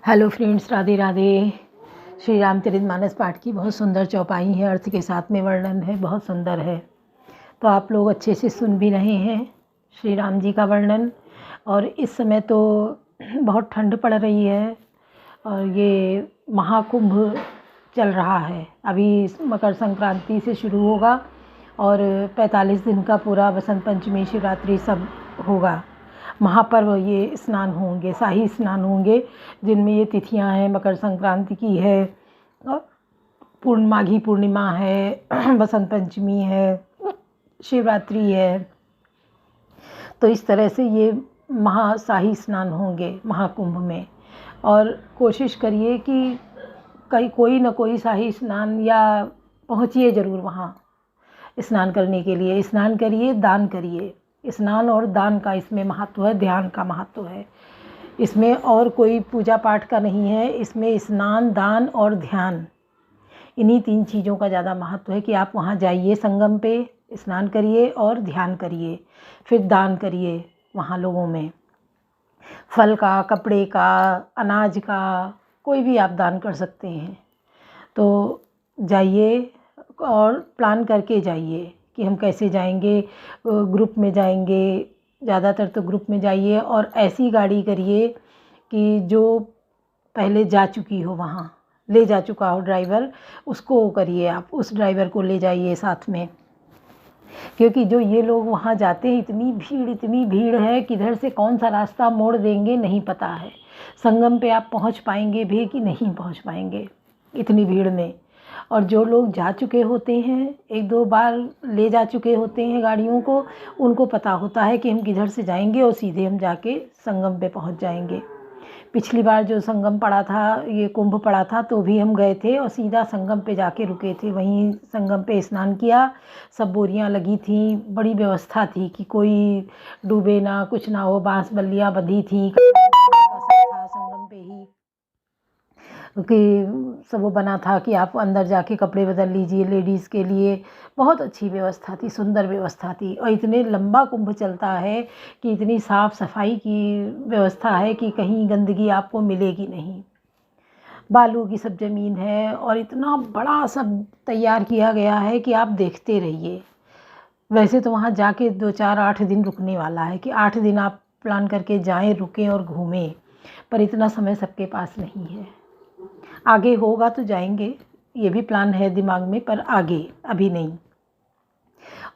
Hello friends, Radhe Radhe. Shri Ramcharitmanas पाठ की बहुत सुंदर चौपाई है, अर्थ के साथ में वर्णन है, बहुत सुंदर है। तो आप लोग अच्छे से सुन भी रहे हैं श्री राम जी का वर्णन। और इस समय तो बहुत ठंड पड़ रही है और ये महाकुंभ चल रहा है। अभी मकर संक्रांति से शुरू होगा और 45 दिन का पूरा बसंत पंचमी शिवरात्रि सब होगा। महापर्व ये स्नान होंगे, शाही स्नान होंगे, जिनमें ये तिथियां हैं। मकर संक्रांति की है, माघी पूर्णिमा है, बसंत पंचमी है, शिवरात्रि है। तो इस तरह से ये शाही स्नान होंगे महाकुंभ में। और कोशिश करिए कि कोई न कोई शाही स्नान या पहुँचिए ज़रूर वहाँ स्नान करने के लिए। स्नान करिए, दान करिए। स्नान और दान का इसमें महत्व है, ध्यान का महत्व है इसमें, और कोई पूजा पाठ का नहीं है इसमें। स्नान, दान और ध्यान, इन्हीं 3 चीज़ों का ज़्यादा महत्व है कि आप वहाँ जाइए, संगम पे स्नान करिए और ध्यान करिए, फिर दान करिए वहाँ लोगों में। फल का, कपड़े का, अनाज का, कोई भी आप दान कर सकते हैं। तो जाइए और प्लान करके जाइए कि हम कैसे जाएंगे। ग्रुप में जाएंगे, ज़्यादातर तो ग्रुप में जाइए। और ऐसी गाड़ी करिए कि जो पहले जा चुकी हो, वहाँ ले जा चुका हो ड्राइवर, उसको करिए आप, उस ड्राइवर को ले जाइए साथ में। क्योंकि जो ये लोग वहाँ जाते हैं, इतनी भीड़ है, किधर से कौन सा रास्ता मोड़ देंगे नहीं पता है। संगम पे आप पहुँच पाएंगे भी कि नहीं पहुँच पाएंगे इतनी भीड़ में। और जो लोग जा चुके होते हैं, 1-2 बार ले जा चुके होते हैं गाड़ियों को, उनको पता होता है कि हम किधर से जाएंगे और सीधे हम जाके संगम पे पहुंच जाएंगे। पिछली बार जो संगम पड़ा था, ये कुंभ पड़ा था, तो भी हम गए थे और सीधा संगम पे जाके रुके थे। वहीं संगम पे स्नान किया, सब बोरियां लगी थी, बड़ी व्यवस्था थी कि कोई डूबे ना, कुछ ना हो। बांस बल्लियाँ बंधी थी, संगम पे ही कि सब वो बना था कि आप अंदर जाके कपड़े बदल लीजिए। लेडीज़ के लिए बहुत अच्छी व्यवस्था थी, सुंदर व्यवस्था थी। और इतने लंबा कुंभ चलता है कि इतनी साफ़ सफाई की व्यवस्था है कि कहीं गंदगी आपको मिलेगी नहीं। बालू की सब ज़मीन है और इतना बड़ा सब तैयार किया गया है कि आप देखते रहिए। वैसे तो वहाँ जाके 2-4-8 दिन रुकने वाला है कि 8 दिन आप प्लान करके जाएं, रुकें और घूमें, पर इतना समय सबके पास नहीं है। आगे होगा तो जाएंगे, ये भी प्लान है दिमाग में, पर आगे अभी नहीं।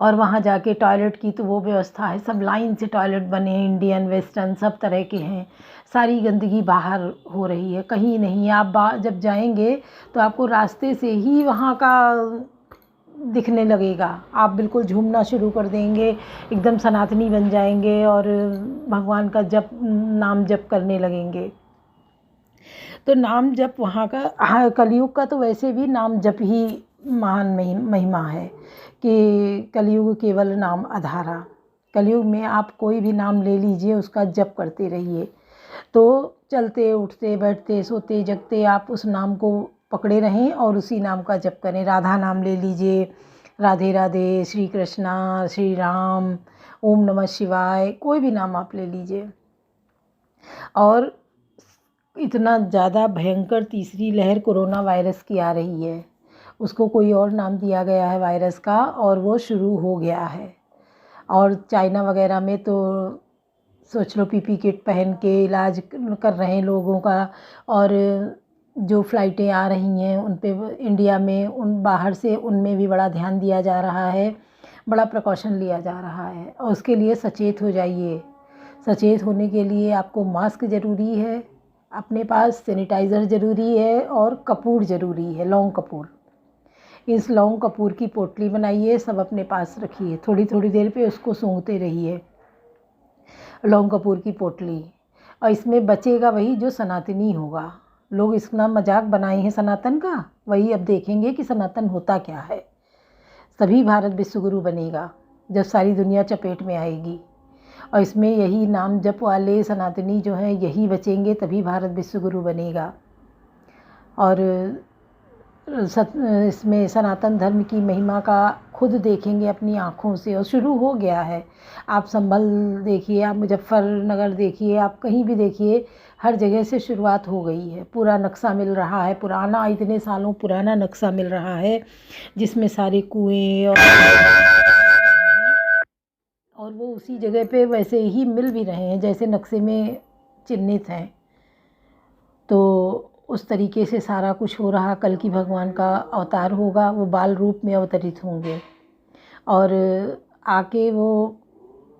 और वहाँ जाके टॉयलेट की तो वो व्यवस्था है, सब लाइन से टॉयलेट बने हैं, इंडियन, वेस्टर्न, सब तरह के हैं। सारी गंदगी बाहर हो रही है, कहीं नहीं। आप जब जाएंगे तो आपको रास्ते से ही वहाँ का दिखने लगेगा। आप बिल्कुल झूमना शुरू कर देंगे, एकदम सनातनी बन जाएंगे और भगवान का नाम जप करने लगेंगे। तो नाम जप वहाँ का, कलयुग का तो वैसे भी नाम जप ही महान महिमा है कि कलयुग केवल नाम आधारा। कलयुग में आप कोई भी नाम ले लीजिए, उसका जप करते रहिए। तो चलते, उठते, बैठते, सोते, जगते आप उस नाम को पकड़े रहें और उसी नाम का जप करें। राधा नाम ले लीजिए, राधे राधे, श्री कृष्णा, श्री राम, ओम नमः शिवाय, कोई भी नाम आप ले लीजिए। और इतना ज़्यादा भयंकर तीसरी लहर कोरोना वायरस की आ रही है, उसको कोई और नाम दिया गया है वायरस का, और वो शुरू हो गया है। और चाइना वगैरह में तो सोच लो, पीपी किट पहन के इलाज कर रहे हैं लोगों का। और जो फ़्लाइटें आ रही हैं उन पे, इंडिया में, उन बाहर से, उनमें भी बड़ा ध्यान दिया जा रहा है, बड़ा प्रिकॉशन लिया जा रहा है। और उसके लिए सचेत हो जाइए। सचेत होने के लिए आपको मास्क ज़रूरी है, अपने पास सैनिटाइज़र ज़रूरी है, और कपूर ज़रूरी है, लौंग कपूर। इस लौंग कपूर की पोटली बनाइए, सब अपने पास रखिए, थोड़ी थोड़ी देर पे उसको सूंघते रहिए, लौंग कपूर की पोटली। और इसमें बचेगा वही जो सनातनी होगा। लोग इसका मजाक बनाए हैं सनातन का, वही अब देखेंगे कि सनातन होता क्या है। तभी भारत विश्वगुरु बनेगा जब सारी दुनिया चपेट में आएगी। और इसमें यही नाम जप वाले सनातनी जो हैं, यही बचेंगे, तभी भारत विश्वगुरु बनेगा। और इसमें सनातन धर्म की महिमा का खुद देखेंगे अपनी आँखों से, और शुरू हो गया है। आप संभल देखिए, आप मुजफ्फरनगर देखिए, आप कहीं भी देखिए, हर जगह से शुरुआत हो गई है। पूरा नक्शा मिल रहा है, पुराना, इतने सालों पुराना नक्शा मिल रहा है जिसमें सारे कुएं और वो उसी जगह पे वैसे ही मिल भी रहे हैं जैसे नक्शे में चिन्हित हैं। तो उस तरीके से सारा कुछ हो रहा। कल की भगवान का अवतार होगा, वो बाल रूप में अवतरित होंगे और आके वो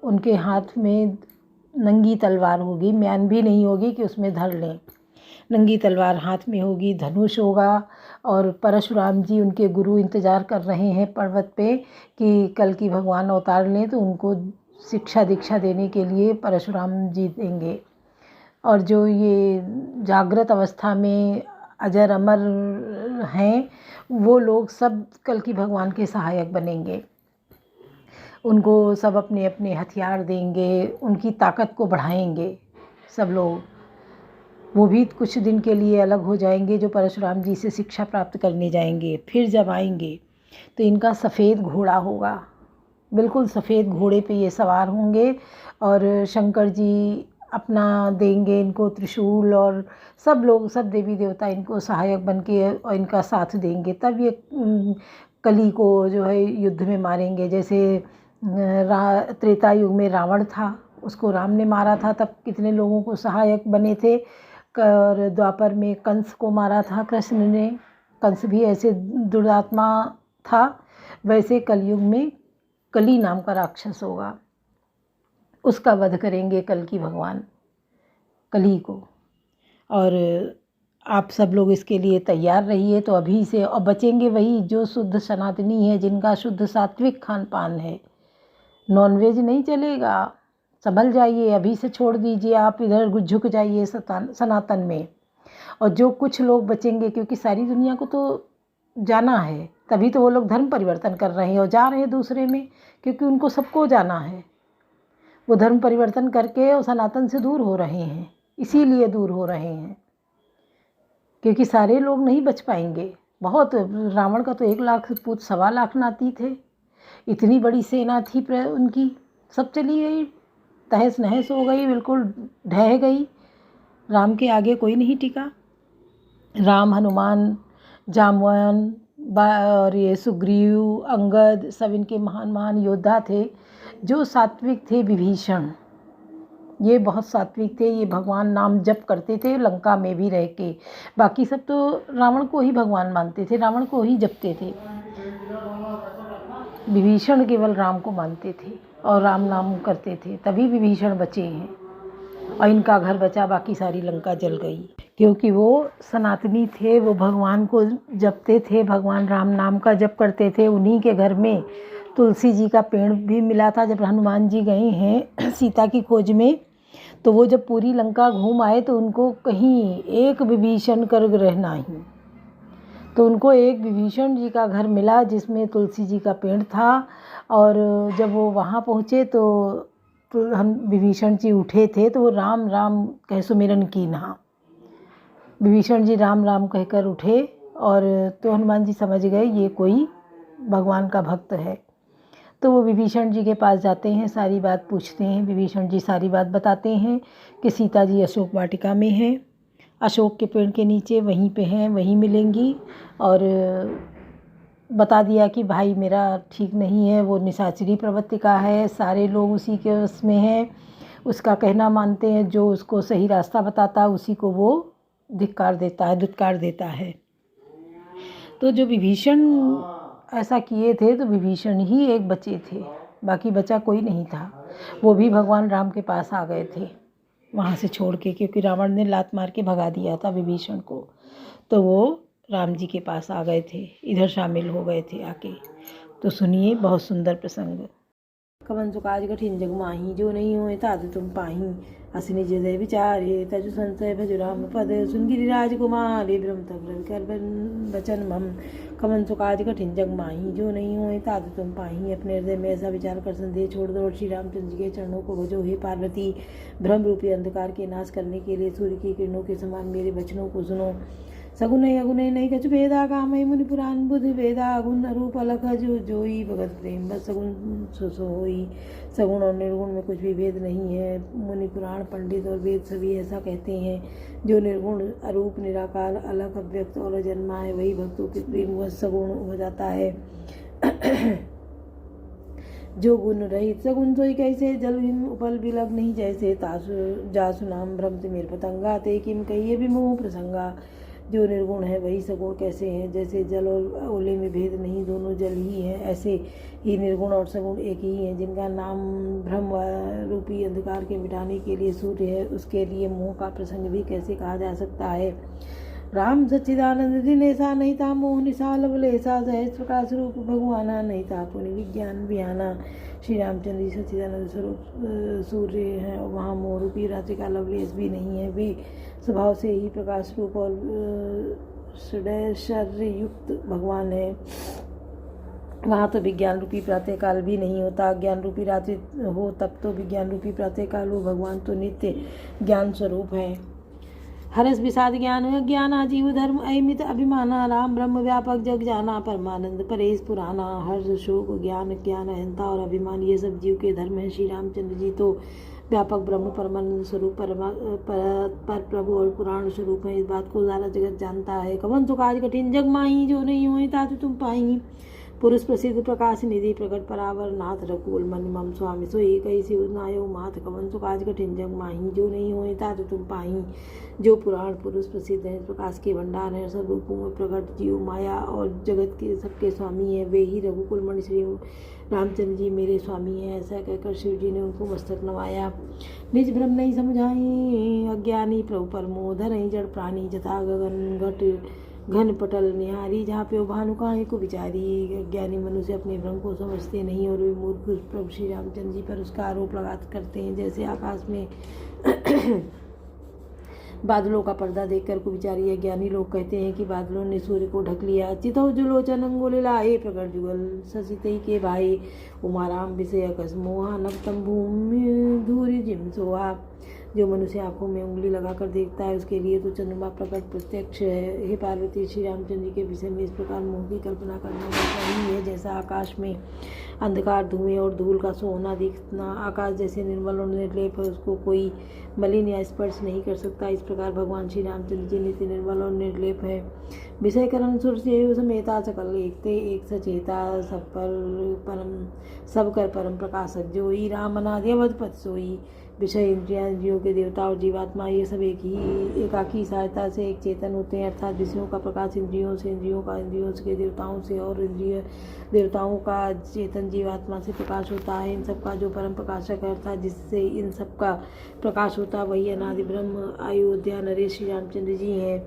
उनके हाथ में नंगी तलवार होगी, म्यान भी नहीं होगी कि उसमें धर लें। नंगी तलवार हाथ में होगी, धनुष होगा और परशुराम जी उनके गुरु इंतज़ार कर रहे हैं पर्वत पे कि कल की भगवान अवतार लें तो उनको शिक्षा दीक्षा देने के लिए परशुराम जी देंगे। और जो ये जागृत अवस्था में अजर अमर हैं वो लोग सब कल की भगवान के सहायक बनेंगे। उनको सब अपने अपने हथियार देंगे, उनकी ताकत को बढ़ाएंगे सब लोग। वो भी कुछ दिन के लिए अलग हो जाएंगे जो परशुराम जी से शिक्षा प्राप्त करने जाएंगे। फिर जब आएंगे तो इनका सफ़ेद घोड़ा होगा, बिल्कुल सफ़ेद घोड़े पे ये सवार होंगे और शंकर जी अपना देंगे इनको त्रिशूल और सब लोग, सब देवी देवता इनको सहायक बन के और इनका साथ देंगे। तब ये कली को जो है युद्ध में मारेंगे। जैसे त्रेता युग में रावण था, उसको राम ने मारा था, तब कितने लोगों को सहायक बने थे। और द्वापर में कंस को मारा था कृष्ण ने, कंस भी ऐसे दुरात्मा था। वैसे कलयुग में कली नाम का राक्षस होगा, उसका वध करेंगे कल की भगवान, कली को। और आप सब लोग इसके लिए तैयार रहिए तो अभी से। और बचेंगे वही जो शुद्ध सनातनी है, जिनका शुद्ध सात्विक खान पान है। नॉनवेज नहीं चलेगा, संभल जाइए, अभी से छोड़ दीजिए। आप इधर झुक जाइए सनातन में। और जो कुछ लोग बचेंगे, क्योंकि सारी दुनिया को तो जाना है, तभी तो वो लोग धर्म परिवर्तन कर रहे हैं और जा रहे हैं दूसरे में, क्योंकि उनको सबको जाना है। वो धर्म परिवर्तन करके और सनातन से दूर हो रहे हैं, इसीलिए दूर हो रहे हैं क्योंकि सारे लोग नहीं बच पाएंगे। बहुत, रावण का तो 1 लाख पूत 1.25 लाख नाती थे, इतनी बड़ी सेना थी उनकी, सब चली गई, तहस नहस हो गई, बिल्कुल ढह गई। राम के आगे कोई नहीं टिका। राम, हनुमान, जामवन और ये सुग्रीव, अंगद, सब इनके महान महान योद्धा थे। जो सात्विक थे विभीषण, ये बहुत सात्विक थे। ये भगवान नाम जप करते थे लंका में भी रह के। बाकी सब तो रावण को ही भगवान मानते थे, रावण को ही जपते थे। विभीषण केवल राम को मानते थे और राम नाम करते थे, तभी विभीषण बचे हैं और इनका घर बचा, बाकी सारी लंका जल गई। क्योंकि वो सनातनी थे, वो भगवान को जपते थे, भगवान राम नाम का जप करते थे। उन्हीं के घर में तुलसी जी का पेड़ भी मिला था। जब हनुमान जी गए हैं सीता की खोज में, तो वो जब पूरी लंका घूम आए तो उनको कहीं एक विभीषण कर ग्रह नहीं, तो उनको एक विभीषण जी का घर मिला जिसमें तुलसी जी का पेड़ था। और जब वो वहाँ पहुँचे तो हम विभीषण जी उठे थे तो वो राम राम कह सुमिरन की ना, विभीषण जी राम राम कहकर उठे। और तो हनुमान जी समझ गए ये कोई भगवान का भक्त है। तो वो विभीषण जी के पास जाते हैं, सारी बात पूछते हैं। विभीषण जी सारी बात बताते हैं कि सीता जी अशोक वाटिका में हैं, अशोक के पेड़ के नीचे वहीं पे हैं, वहीं मिलेंगी। और बता दिया कि भाई मेरा ठीक नहीं है, वो निशाचरी प्रवृत्ति का है, सारे लोग उसी के उसमें हैं, उसका कहना मानते हैं, जो उसको सही रास्ता बताता है उसी को वो धिक्कार देता है, दुत्कार देता है। तो जो विभीषण ऐसा किए थे तो विभीषण ही एक बचे थे, बाकी बचा कोई नहीं था। वो भी भगवान राम के पास आ गए थे वहाँ से छोड़ के, क्योंकि रावण ने लात मार के भगा दिया था विभीषण को। तो वो राम जी के पास आ गए थे, इधर शामिल हो गए थे आके। तो सुनिए, बहुत सुंदर प्रसंग। कवन सुकाज कठिन जग माही, जो नहीं होए तात तुम पाही। हस निज हृदय विचारे, तजु संशय भजु राम पद। सुन गिरिराज कुमारी, ब्रह्म तब कर बचन मम। कवन सुकाज कठिन जग माही, जो नहीं होए तात तुम पाही। अपने हृदय में ऐसा विचार कर संदेह छोड़ दो, श्री रामचंद्र जी के चरणों को भजो। हे पार्वती, भ्रम रूपी अंधकार के नाश करने के लिए सूर्य की किरणों के समान मेरे वचनों को सुनो। सगुन अगुन नहीं कछु भेदा कामय मुनि पुराण बुद्धि भेदा गुण रूप अलग जो जोई भगत प्रेम बस सगुन सो होई। सगुण और निर्गुण में कुछ भी भेद नहीं है। मुनि पुराण पंडित और वेद सभी ऐसा कहते हैं। जो निर्गुण अरूप निराकार अलग अव्यक्त और अजन्मा है वही भक्तों के प्रेम वह सगुण हो जाता है। जो गुण रहित सगुन सोई कैसे जल हिम उपल बिलग नहीं जैसे तासु जासु नाम भ्रम मेर पतंगा ते किम कहिए विमोह प्रसंगा। जो निर्गुण है वही सगुण कैसे हैं जैसे जल और ओले में भेद नहीं दोनों जल ही है ऐसे ही निर्गुण और सगुण एक ही हैं। जिनका नाम भ्रम रूपी अंधकार के मिटाने के लिए सूर्य है उसके लिए मोह का प्रसंग भी कैसे कहा जा सकता है। राम सच्चिदानंद दिन ऐसा नहीं था मोह निशाल ऐसा सहज प्रकाश रूप भगवाना नहीं था पुण्य विज्ञान बिहाना। श्री रामचंद्र जी सच्चिदानंद स्वरूप सूर्य हैं और वहाँ मोह रूपी रात्रि का लवलेश भी नहीं है। वे स्वभाव से ही प्रकाश रूप और षड्शर्य युक्त भगवान है। वहाँ तो विज्ञान रूपी प्रातःकाल भी नहीं होता। ज्ञान रूपी रात्रि हो तब तो विज्ञान रूपी प्रातःकाल हो। भगवान तो नित्य ज्ञान स्वरूप है। हरस विषाद ज्ञान अज्ञान आजीव धर्म अमित अभिमाना राम ब्रह्म व्यापक जग जाना परमानंद परेश पुराना। हर्ष शोक ज्ञान ज्ञान अहंता और अभिमान ये सब जीव के धर्म है। श्री रामचंद्र जी तो व्यापक ब्रह्म परमानंद स्वरूप पर प्रभु और पुराण स्वरूप है। इस बात को सारा जगत जानता है। कवन तो काज कठिन जग माही जो नहीं हुई तातु तुम पाई। पुरुष प्रसिद्ध प्रकाश निधि प्रकट परावर नाथ रघुकुल मन मम स्वामी सोई कैसी नायो माथ। कवन तो काज कठिन जग माही जो नहीं हुई तातु तुम पाई। जो पुराण पुरुष प्रसिद्ध हैं प्रकाश के भंडार हैं सब रूपों में प्रकट जीव माया और जगत के सबके स्वामी हैं वे ही रघुकुल मणि श्री रामचंद्र जी मेरे स्वामी हैं। ऐसा कहकर शिव जी ने उनको मस्तक नवाया। निज भ्रम नहीं समझाई अज्ञानी प्रभु पर मोधर नहीं जड़ प्राणी जथा गगन घट घन पटल निहारी। जहाँ पे वो भानुकाएँ को बिचारी। ज्ञानी मनुष्य अपने भ्रम को समझते नहीं और वे मूर्ख प्रभु श्री रामचंद्र जी पर उसका आरोप लगा करते हैं। जैसे आकाश में बादलों का पर्दा देखकर को बिचारी ज्ञानी लोग कहते हैं कि बादलों ने सूर्य को ढक लिया। चितो जुलोचन अंगुल लाए प्रकट जुगल ससितई के भाई उमाराम विषय अकस मोहा नवतम भूमि धूरी जिम सोहा। जो मनुष्य आंखों में उंगली लगाकर देखता है उसके लिए तो चंद्रमा प्रकट प्रत्यक्ष है। हे पार्वती श्री रामचंद्र जी के विषय में इस प्रकार मोह की कल्पना करना वैसा नहीं है जैसा आकाश में अंधकार धुएं और धूल का सोना दिखना। आकाश जैसे निर्मल और निर्लेप है उसको कोई मलिन या स्पर्श नहीं कर सकता। इस प्रकार भगवान श्री रामचंद्र जी नित्य निर्मल और निर्लेप है। विषय करण सुर से समेता सकल एकते एक सचेता सब कर परम प्रकाशक जोई राम अनादि अवधपत सोई। विषय इंद्रिया इंद्रियों के देवता और जीवात्मा ये सब एक ही एकाकी सहायता से एक चेतन होते हैं। अर्थात विषयों का प्रकाश इंद्रियों से इंद्रियों का इंद्रियों के देवताओं से और इंद्रिय देवताओं का चेतन जीवात्मा से प्रकाश होता है। इन सब का जो परम प्रकाशक है अर्थात जिससे इन सब का प्रकाश होता है वही अनादि ब्रह्म अयोध्या नरेश श्री रामचंद्र जी हैं।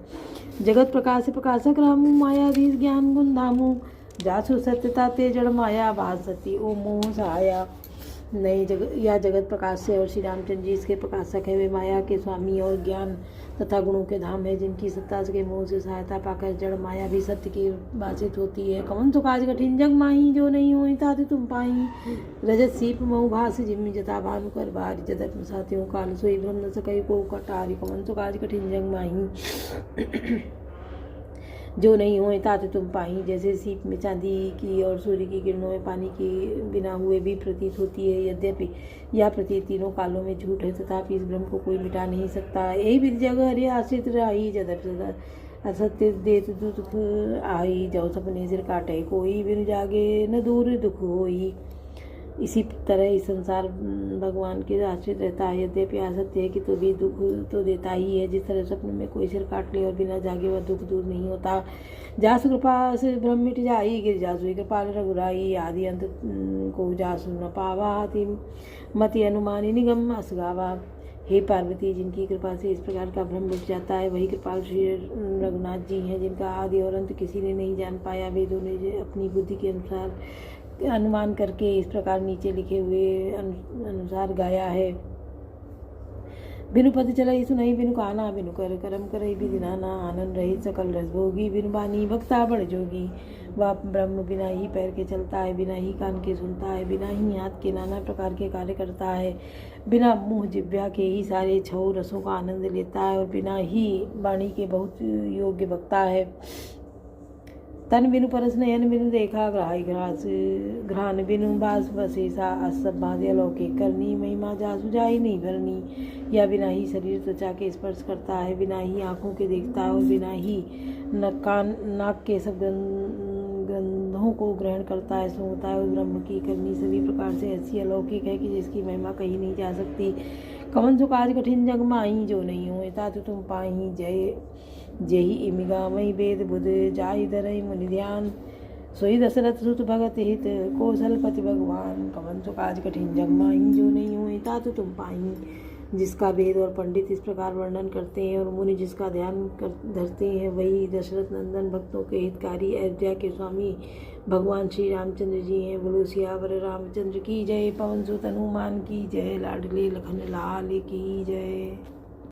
जगत प्रकाश से प्रकाशक रामू मायाधीश ज्ञान गुण धामू जासु सत्यता ते जड़ माया भास सती ओ मोह सहाया। नई जगत प्रकाश से और श्री रामचंद्र जी इसके प्रकाशक है। वे माया के स्वामी और ज्ञान तथा गुणों के धाम है जिनकी सत्ता के मोह से सहायता पाकर जड़ माया भी सत्य की भाषित होती है। कवन तो काज कठिन जग माही जो नहीं हुई ताते तुम पाई। रजत सीप मऊ भास जिम्मी जता भानु कर बारी जदत साथियों काल सोई ब्रह्म न सकई को कटारी। कवन तो काज कठिन जग माही जो नहीं हुए ताते तुम पाही। जैसे सीप में चांदी की और सूर्य की किरणों में पानी की बिना हुए भी प्रतीत होती है। यद्यपि यह प्रतीत तीनों कालों में झूठ है तथापि इस भ्रम को कोई मिटा नहीं सकता। यही विधि जगह हरे आश्रित रही जदप सदा असत्य देत दुख आई। जो सपने सिर काटे कोई बिन जागे न दूर दुख होई। इसी तरह इस संसार भगवान के आश्रित रहता है। यद्यपि असत्य है कि तो भी दुख तो देता ही है। जिस तरह स्वप्न में कोई सिर काट ले और बिना जागे वह दुख दूर नहीं होता। जासु कृपा से भ्रम मिट जाई गिर जासु कृपाल रघुराई। आदि अंत को जासु न पावा मति अनुमानी निगम असगावा। हे पार्वती जिनकी कृपा से इस प्रकार का भ्रम मिट जाता है वही कृपाल श्री रघुनाथ जी हैं जिनका आदि और अंत किसी ने नहीं जान पाया। वेदों ने अपनी बुद्धि के अनुसार अनुमान करके इस प्रकार नीचे लिखे हुए अनुसार गाया है। बिनु पति चलई सुनई बिनु काना बिनु कर करम करई बिधि नाना आनंद रहित सकल रस भोगी बिनु बानी भक्ता बड़ जोगी। वह ब्रह्म बिना ही पैर के चलता है, बिना ही कान के सुनता है, बिना ही हाथ के नाना प्रकार के कार्य करता है, बिना मुँह जिह्वा के ही सारे छह रसों का आनंद लेता है और बिना ही वाणी के बहुत योग्य वक्ता है। तन बिनु परस नयन बिनु देखा ग्राही ग्रास घ्राण बिनु बास बसेसा असब बांधे अलौकिक करनी महिमा जासु जाई नहीं भरनी। या बिना ही शरीर त्वचा के स्पर्श करता है, बिना ही आँखों के देखता है और बिना ही नाक के सब गंधों को ग्रहण करता है, सूंघता है। उस ब्रह्म की करनी सभी प्रकार से ऐसी अलौकिक है कि जिसकी महिमा कही नहीं जा सकती। कवन सो काज कठिन जग माही जो नहीं हो तात तुम पाही जय जेहि इमिगा मई वेद बुध जाहि धरई मुनि ध्यान। सोई दशरथ सुत भगत हित कौशलपति भगवान। कवन सो काज कठिन जग माही जो नहीं हो तात तुम पाही। जिसका वेद और पंडित इस प्रकार वर्णन करते हैं और मुनि जिसका ध्यान धरते हैं, वही दशरथ नंदन भक्तों के हितकारी अयोध्या के स्वामी भगवान श्री रामचंद्र जी हैं। बोलो सियावर रामचंद्र की जय। पवन सुत हनुमान की जय। लाडले लखन लाल की जय।